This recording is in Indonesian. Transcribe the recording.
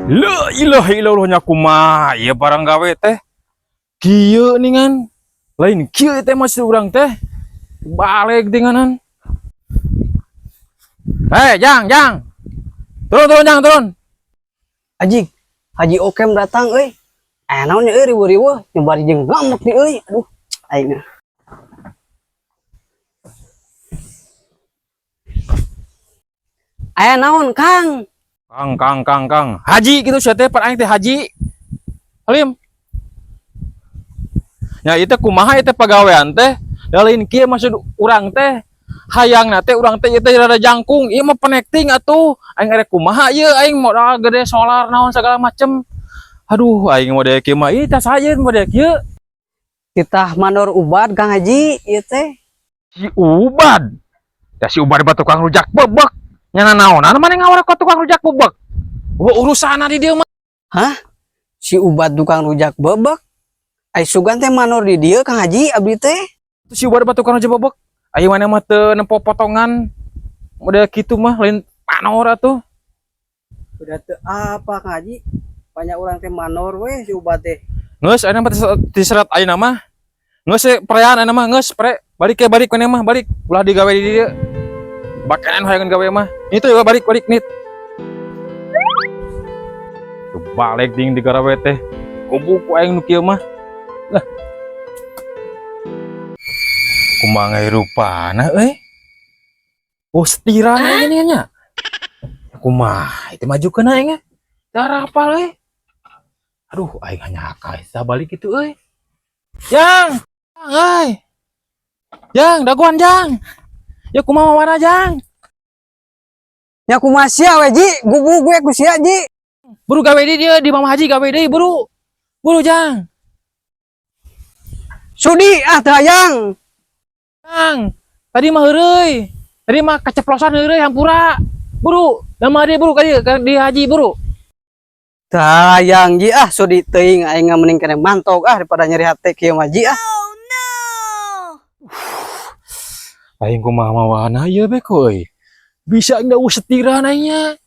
La ilaha illallah nya kumaha ieu barang gawe teh. Kieu ningan. Lain kieu teh masih urang teh. Balik denganan. Jang. Turun Jang, turun. Haji, Haji Okem datang euy. Naon nya euy riweuh-riweuh nyebari jeung ngamuk di euy. Aduh, aing. Aya naon, Kang? Kang. Haji gitu sia teh pan aing teh Haji. Halim. Ya itu kumaha itu pagawean teh. Da lain kieu maksud urang teh. Hayangna teh urang teh ieu teh rada jangkung. Ieu mah connecting atuh. Aing rek kumaha ieu aing modal gede solar naon segala macem. Aduh aing model kieu mah ieu tas hayeun model kieu. Titah mandor Ubad Kang Haji ieu teh. Si Ubad. Ya si Ubad batu tukang rujak bebek. Nyana naonan mane ngawara ka tukang rujak bebek. Urusan di dieu mah. Hah? Si Ubad tukang rujak bebek? Ai sugan teh mandor di dieu Kang Haji abdi teh. Si Ubad batu tukang rujak bebek. Ayo mana mah teu nempo potongan. Model kitu mah lain panor atuh. Udah teu apa Kang Haji? Banyak orang teh mandor we si Ubad teh. Ngeus ayeuna mah diserat ayeuna mah. Ngeus perayaan ayeuna mah ngeus pre. Balik kene mah balik. Ulah digawe di dieu. Bakanan hayangan gawe mah. Itu juga balik nit. Tuh balik ding di garawe teh. Kubuku aing nu kieu mah. Lah. Kumaha rupana euy. Oh, setirana ini nya. Kumaha itu majukeun aing nya. Cara apal euy. Aduh, aing nyaka isa balik kitu euy. Jang, euy. Jang, daguan Jang. Ya kumaha warna Jang? Nya kumaha sia we Ji? Gubuk gue ku sia Ji. Buru gawe di dia di Mama Haji gawe deui buru. Buru Jang. Sudi teu hayang. Jang, tadi mah heureuy. Tadi mah kaceplosan heureuy hampura. Buru, nama dia buru di Haji buru. Teu hayang Ji sudi teuing aing mending kene mantok daripada nyeri hate kieu mah Ji Aing kumaha mawana ieu be koy. Bisa enggak usah setira nanya.